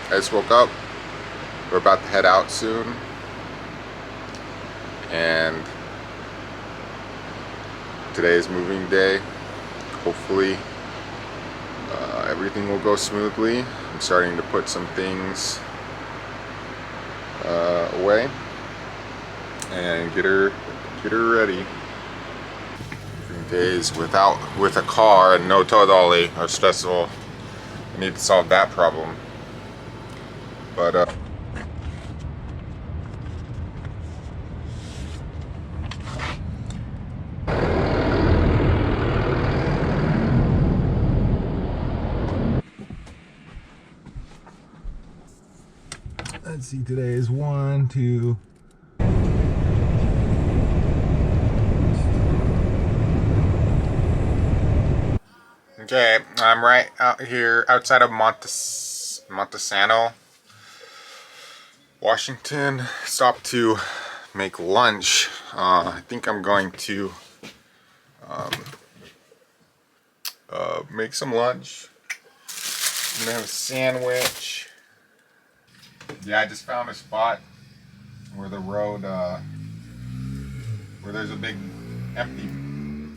I just woke up. We're about to head out soon. And today is moving day. Hopefully everything will go smoothly. I'm starting to put some things away and get her ready. Days with a car and no tow dolly are stressful. I need to solve that problem. But let's see, today is 1, 2. Okay, I'm right out here outside of Montesano, Washington. Stopped to make lunch. I think I'm going to make some lunch. I'm gonna have a sandwich. Yeah, I just found a spot where the road, where there's a big empty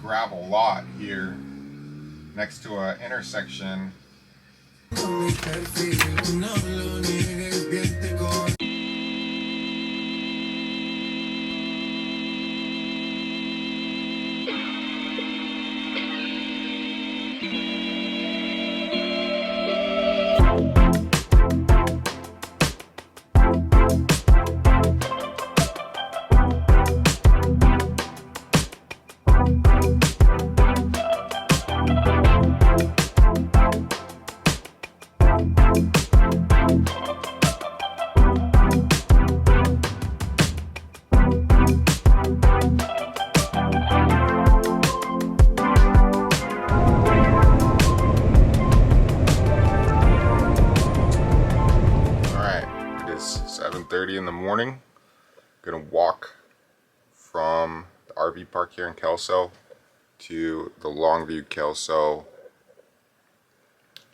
gravel lot here next to an intersection. In the morning. Gonna walk from the RV park here in Kelso to the Longview Kelso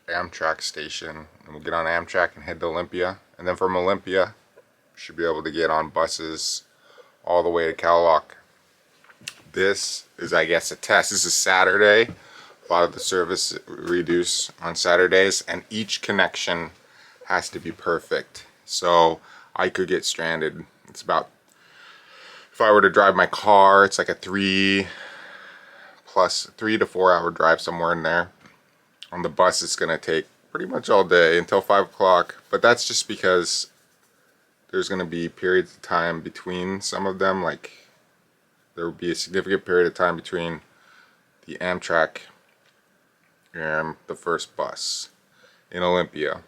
Amtrak station, and we'll get on Amtrak and head to Olympia, and then from Olympia we should be able to get on buses all the way to Kalaloch. This is, I guess, a test. This is Saturday. A lot of the service reduce on Saturdays, and each connection has to be perfect. So I could get stranded. It's about, if I were to drive my car, it's like a 3 to 4 hour drive, somewhere in there. On the bus, it's gonna take pretty much all day until 5 o'clock. But that's just because there's gonna be periods of time between some of them. Like, there will be a significant period of time between the Amtrak and the first bus in Olympia.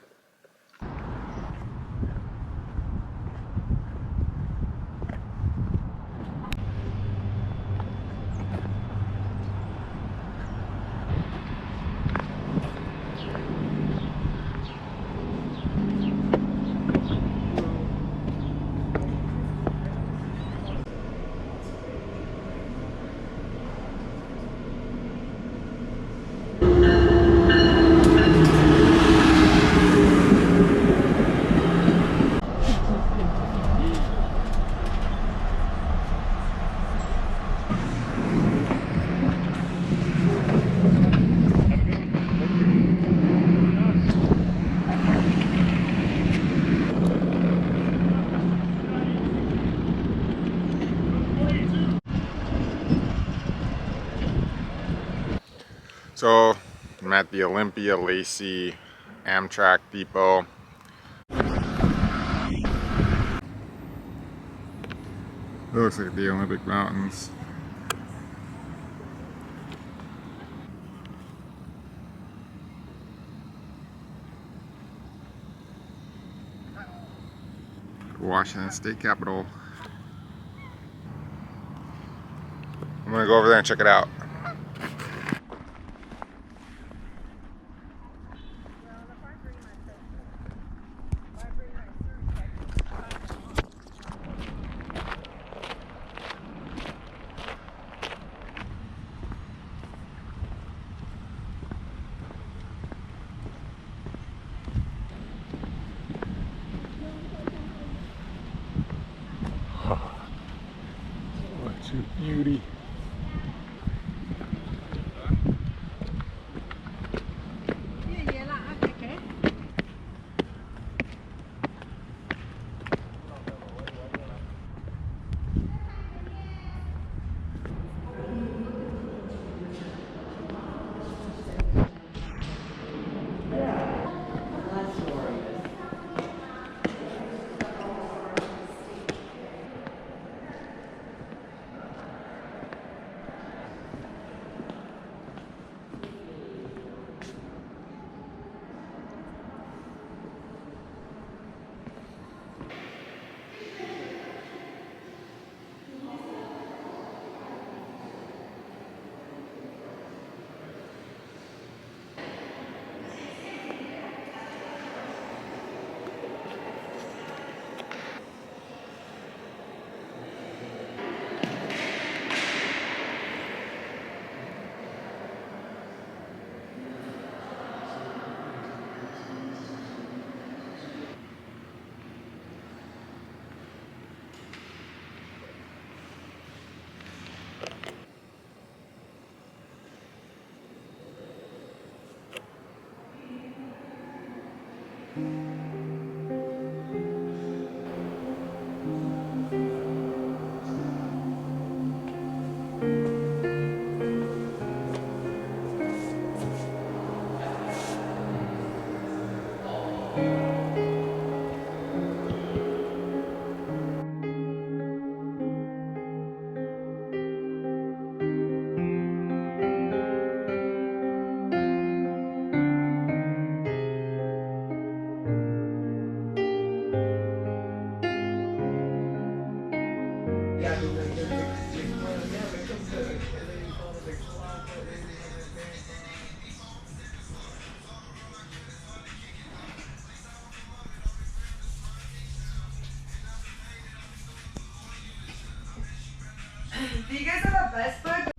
So I'm at the Olympia Lacey Amtrak depot. It looks like the Olympic Mountains. Washington State Capitol. I'm gonna go over there and check it out. beauty. Do you guys have a best book?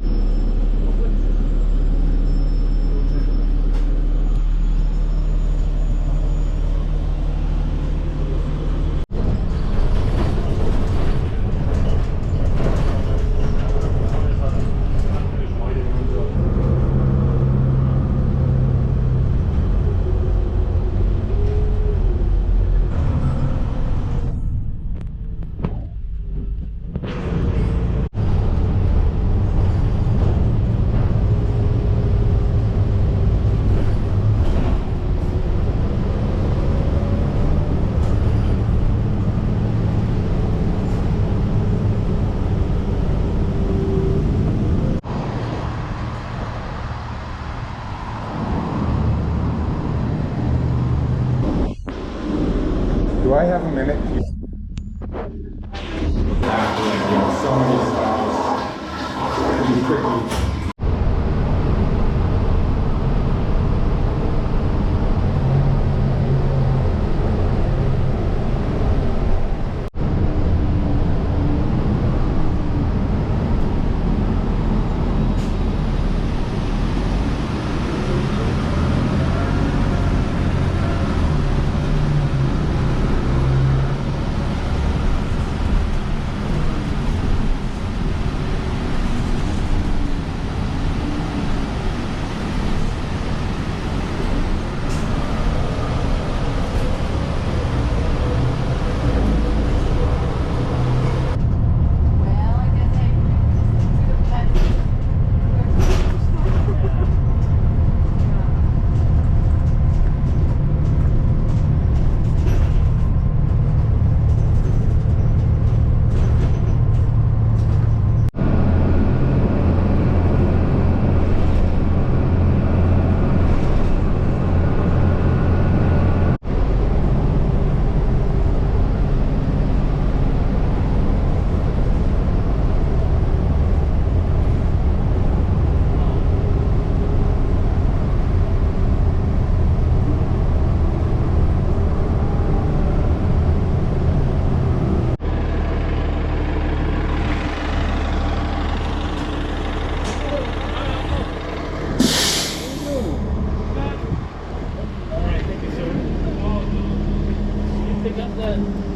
Do I have a minute? So many stops. It'd be tricky.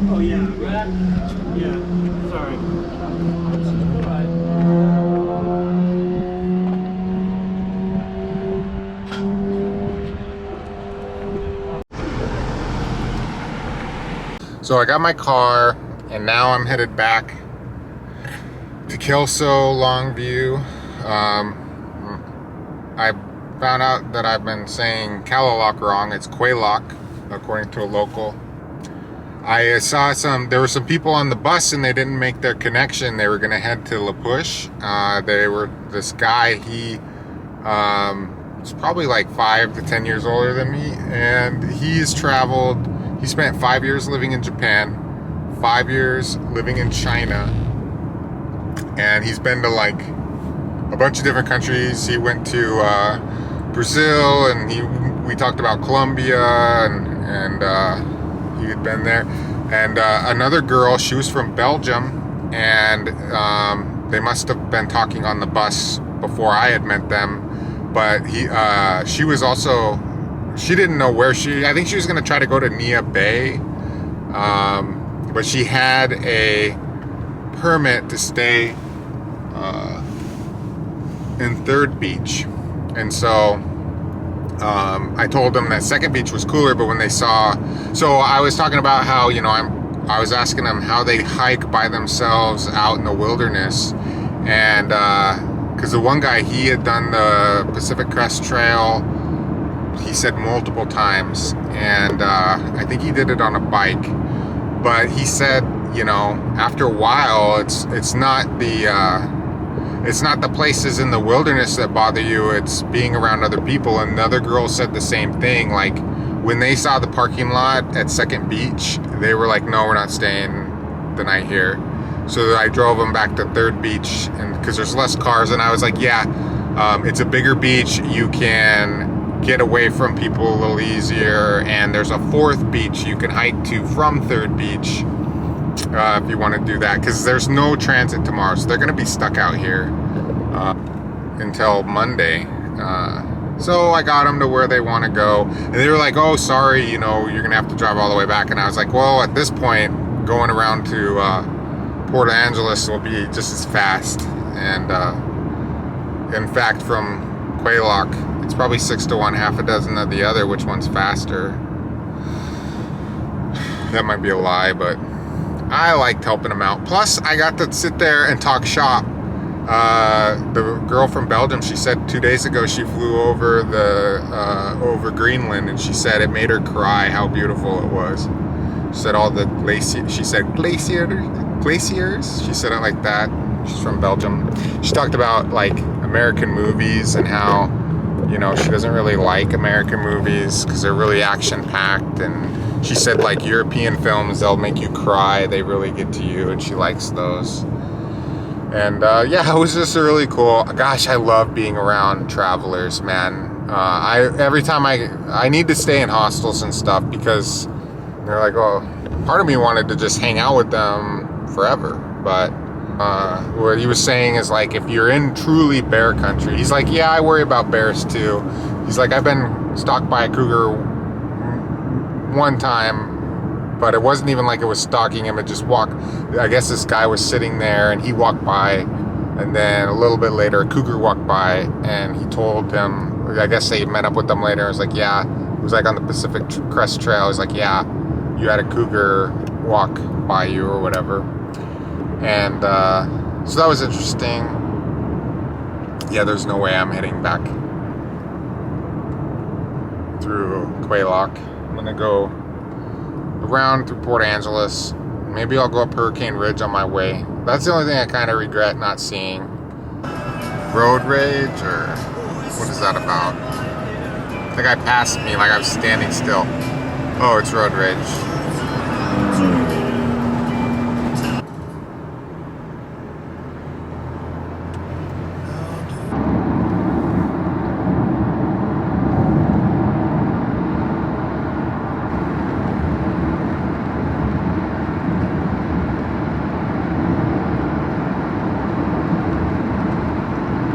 Oh yeah, right? Yeah, sorry. So I got my car, and now I'm headed back to Kelso, Longview. I found out that I've been saying Kalaloch wrong. It's Kalaloch, according to a local. I saw there were some people on the bus and they didn't make their connection. They were gonna head to La Push. This guy, he was probably like 5 to 10 years older than me, and he spent 5 years living in Japan, 5 years living in China, and he's been to like a bunch of different countries. He went to Brazil, and we talked about Colombia, and he had been there. And another girl, she was from Belgium, and they must have been talking on the bus before I had met them. But she was also, she didn't know where I think she was going to try to go to Nia Bay, but she had a permit to stay in Third Beach. And so I told them that Second Beach was cooler, but when they saw, so I was talking about how, you know, I was asking them how they hike by themselves out in the wilderness, and because the one guy, he had done the Pacific Crest Trail, he said multiple times, and I think he did it on a bike, but he said, you know, after a while, it's not the places in the wilderness that bother you, it's being around other people. And the other girl said the same thing. Like, when they saw the parking lot at Second Beach, they were like, no, we're not staying the night here. So I drove them back to Third Beach, and because there's less cars. And I was like, yeah, it's a bigger beach. You can get away from people a little easier. And there's a fourth beach you can hike to from Third Beach, if you want to do that, because there's no transit tomorrow, so they're going to be stuck out here until Monday. So I got them to where they want to go, and they were like, oh, sorry, you know, you're going to have to drive all the way back. And I was like, well, at this point, going around to Port Angeles will be just as fast. And in fact, from Kalaloch, it's probably 6 to 1, half a dozen of the other. Which one's faster? That might be a lie, but I liked helping them out. Plus, I got to sit there and talk shop. The girl from Belgium, she said 2 days ago she flew over over Greenland, and she said it made her cry how beautiful it was. She said all the glaciers. She said glaciers. She said it like that. She's from Belgium. She talked about like American movies and how, you know, she doesn't really like American movies because they're really action-packed, and she said like European films, they'll make you cry, they really get to you, and she likes those. And yeah, it was just really cool. Gosh, I love being around travelers, man. Every time I need to stay in hostels and stuff, because they're like, oh, part of me wanted to just hang out with them forever, but what he was saying is like, if you're in truly bear country, he's like, yeah, I worry about bears too. He's like, I've been stalked by a cougar one time, but it wasn't even like it was stalking him. It just walked. I guess this guy was sitting there and he walked by, and then a little bit later a cougar walked by, and he told him, I guess they met up with them later. I was like, yeah, it was like on the Pacific Crest Trail. I was like, yeah, you had a cougar walk by you or whatever. And so that was interesting. Yeah, there's no way I'm heading back through Kalaloch. I'm gonna go around through Port Angeles. Maybe I'll go up Hurricane Ridge on my way. That's the only thing I kind of regret not seeing. Road rage, or what is that about? I think I passed me like I was standing still. Oh, it's road rage.